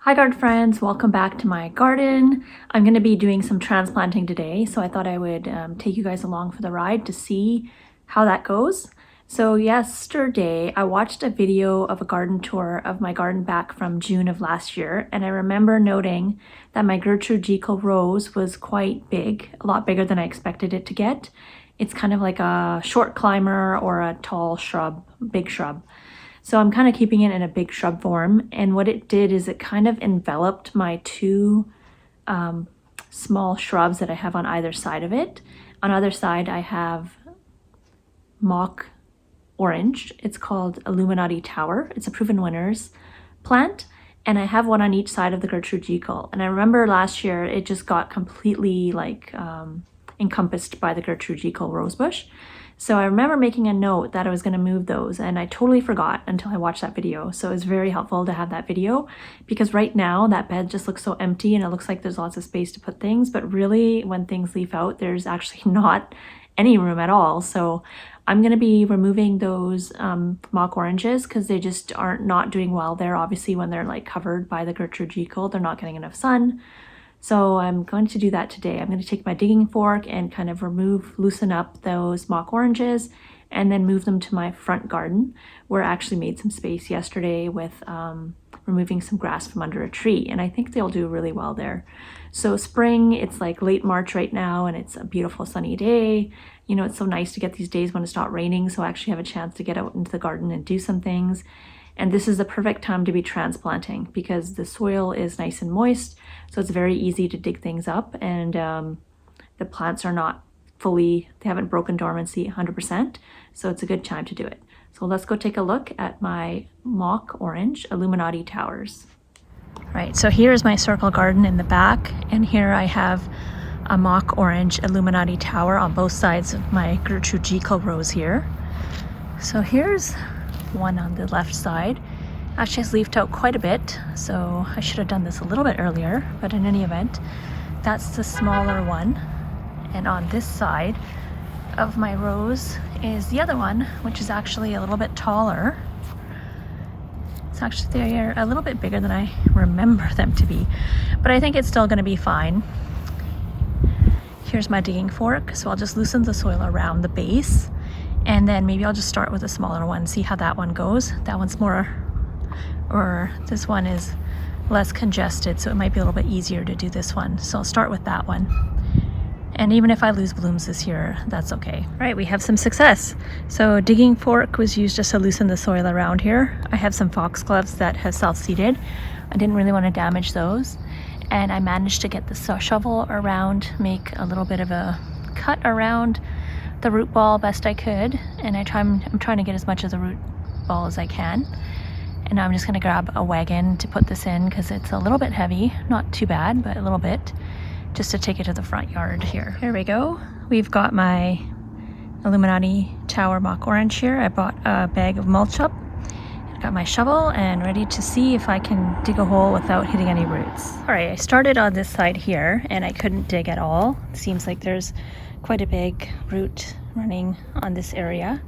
Hi garden friends, welcome back to my garden. I'm going to be doing some transplanting today, so I thought I would take you guys along for the ride to see how that goes. So yesterday I watched a video of a garden tour of my garden back from June of last year, and I remember noting that my Gertrude Jekyll rose was quite big, a lot bigger than I expected it to get. It's kind of like a short climber or a tall shrub, big shrub. So I'm kind of keeping it in a big shrub form, and what it did is it kind of enveloped my two small shrubs that I have on either side of it. On either side I have mock orange. It's called Illuminati Tower. It's a proven winners plant, and I have one on each side of the Gertrude Jekyll. And I remember last year it just got completely like encompassed by the Gertrude Jekyll rosebush. So I remember making a note that I was going to move those, and I totally forgot until I watched that video. So it was very helpful to have that video, because right now that bed just looks so empty and it looks like there's lots of space to put things, but really when things leaf out, there's actually not any room at all. So I'm going to be removing those mock oranges because they just aren't not doing well there. Obviously when they're like covered by the Gertrude Jekyll, they're not getting enough sun. So I'm going to do that today. I'm going to take my digging fork and kind of loosen up those mock oranges and then move them to my front garden, where I actually made some space yesterday with removing some grass from under a tree. And I think they'll do really well there. So spring, it's like late March right now, and it's a beautiful sunny day. You know, it's so nice to get these days when it's not raining, so I actually have a chance to get out into the garden and do some things. And this is the perfect time to be transplanting because the soil is nice and moist, so it's very easy to dig things up, and the plants are not they haven't broken dormancy 100%, so it's a good time to do it. So let's go take a look at my mock orange Illuminati Towers. Right, so here's my circle garden in the back, and here I have a mock orange Illuminati Tower on both sides of my Gertrude Jekyll rose here. So here's one on the left side. Actually has leafed out quite a bit, so I should have done this a little bit earlier, but in any event, that's the smaller one. And on this side of my rose is the other one, which is actually a little bit taller. It's actually, they're a little bit bigger than I remember them to be, but I think it's still going to be fine. Here's my digging fork, so I'll just loosen the soil around the base, and then maybe I'll just start with a smaller one, see how that one goes. That one's more, or this one is less congested, so it might be a little bit easier to do this one. So I'll start with that one. And even if I lose blooms this year, that's okay. Right, we have some success. So digging fork was used just to loosen the soil around here. I have some foxgloves that have self-seeded. I didn't really want to damage those. And I managed to get the shovel around, make a little bit of a cut around the root ball best I could. And I'm trying to get as much of the root ball as I can. And now I'm just gonna grab a wagon to put this in because it's a little bit heavy, not too bad, but a little bit, just to take it to the front yard here. Here we go. We've got my Illuminati Tower mock orange here. I bought a bag of mulch up. I've got my shovel and ready to see if I can dig a hole without hitting any roots. All right, I started on this side here and I couldn't dig at all. It seems like there's quite a big root running on this area.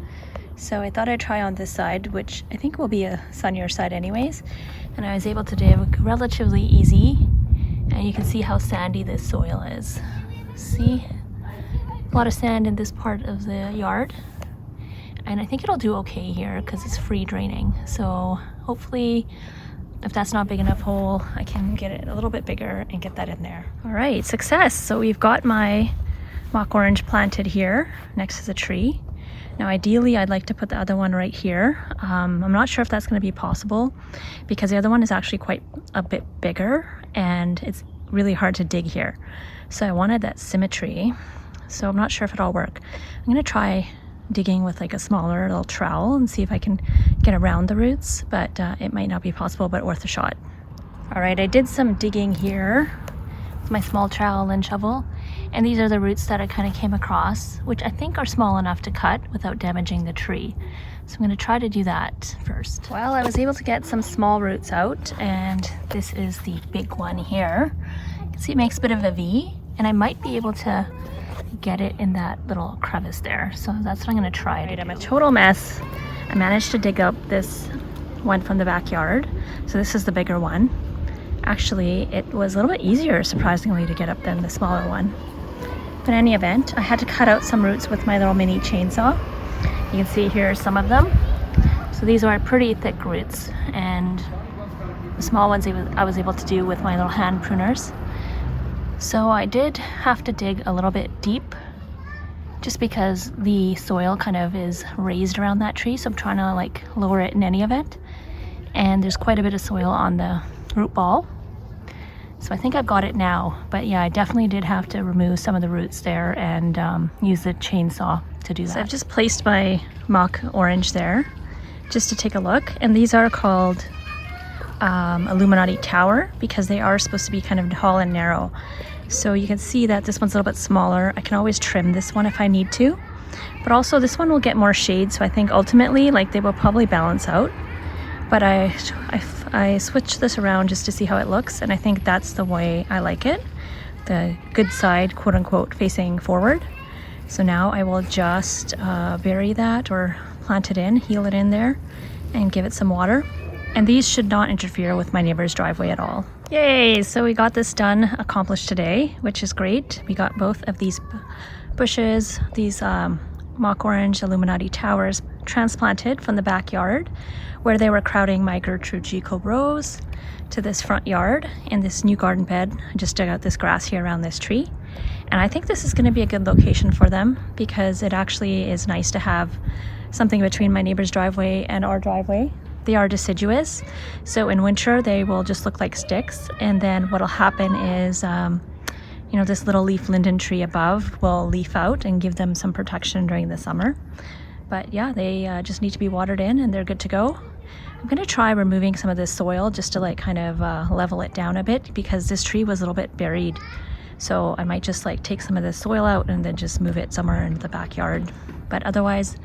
So I thought I'd try on this side, which I think will be a sunnier side anyways. And I was able to dig relatively easy. And you can see how sandy this soil is. See? A lot of sand in this part of the yard. And I think it'll do okay here because it's free draining. So hopefully, if that's not a big enough hole, I can get it a little bit bigger and get that in there. All right, success. So we've got my mock orange planted here next to the tree. Now ideally I'd like to put the other one right here. I'm not sure if that's going to be possible because the other one is actually quite a bit bigger and it's really hard to dig here. So I wanted that symmetry, so I'm not sure if it'll work. I'm going to try digging with like a smaller little trowel and see if I can get around the roots, but it might not be possible, but worth a shot. All right, I did some digging here with my small trowel and shovel. And these are the roots that I kind of came across, which I think are small enough to cut without damaging the tree. So I'm going to try to do that first. Well, I was able to get some small roots out, and this is the big one here. You can see it makes a bit of a V, and I might be able to get it in that little crevice there. So that's what I'm going to try. Right, I'm a total mess. I managed to dig up this one from the backyard. So this is the bigger one. Actually, it was a little bit easier, surprisingly, to get up than the smaller one. But in any event, I had to cut out some roots with my little mini chainsaw. You can see here some of them. So these are pretty thick roots, and the small ones I was able to do with my little hand pruners. So I did have to dig a little bit deep, just because the soil kind of is raised around that tree, so I'm trying to like lower it in any event. And there's quite a bit of soil on the root ball. So I think I've got it now, but yeah, I definitely did have to remove some of the roots there and use the chainsaw to do that. So I've just placed my mock orange there just to take a look, and these are called Illuminati Tower because they are supposed to be kind of tall and narrow. So you can see that this one's a little bit smaller. I can always trim this one if I need to, but also this one will get more shade, so I think ultimately like they will probably balance out. But I switched this around just to see how it looks, and I think that's the way I like it. The good side, quote unquote, facing forward. So now I will just bury that or plant it in, heel it in there, and give it some water. And these should not interfere with my neighbor's driveway at all. Yay! So we got this done, accomplished today, which is great. We got both of these bushes, these mock orange Illuminati Towers, transplanted from the backyard where they were crowding my Gertrude Jekyll rose to this front yard in this new garden bed. I just dug out this grass here around this tree. And I think this is going to be a good location for them because it actually is nice to have something between my neighbor's driveway and our driveway. They are deciduous, so in winter they will just look like sticks, and then what'll happen is you know, this little leaf linden tree above will leaf out and give them some protection during the summer. But yeah, they just need to be watered in and they're good to go. I'm going to try removing some of this soil just to like kind of level it down a bit because this tree was a little bit buried. So I might just like take some of this soil out and then just move it somewhere into the backyard. But otherwise,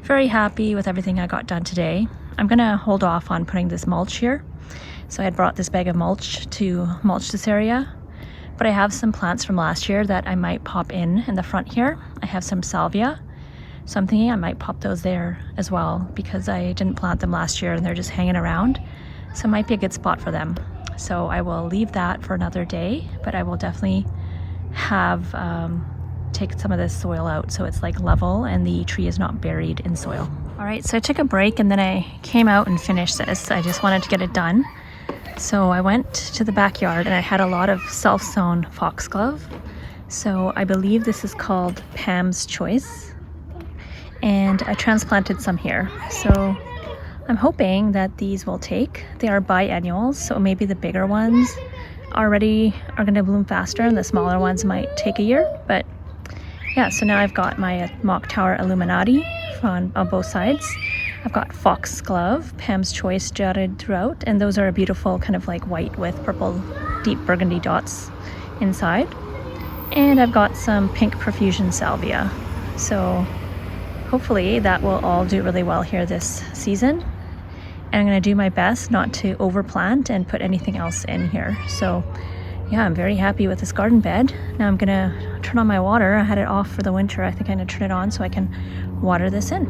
very happy with everything I got done today. I'm going to hold off on putting this mulch here. So I had brought this bag of mulch to mulch this area. But I have some plants from last year that I might pop in the front here. I have some salvia. So I'm thinking I might pop those there as well because I didn't plant them last year and they're just hanging around. So it might be a good spot for them. So I will leave that for another day, but I will definitely have take some of this soil out so it's like level and the tree is not buried in soil. All right, so I took a break and then I came out and finished this. I just wanted to get it done. So I went to the backyard and I had a lot of self-sown foxglove. So I believe this is called Pam's Choice. And I transplanted some here. So I'm hoping that these will take. They are biennials, so maybe the bigger ones already are going to bloom faster and the smaller ones might take a year. But yeah, so now I've got my mock tower Illuminati on both sides. I've got Foxglove, Pam's Choice jotted throughout, and those are a beautiful kind of like white with purple deep burgundy dots inside. And I've got some pink profusion salvia. So hopefully that will all do really well here this season. And I'm going to do my best not to overplant and put anything else in here. So yeah, I'm very happy with this garden bed. Now I'm going to turn on my water. I had it off for the winter. I think I'm going to turn it on so I can water this in.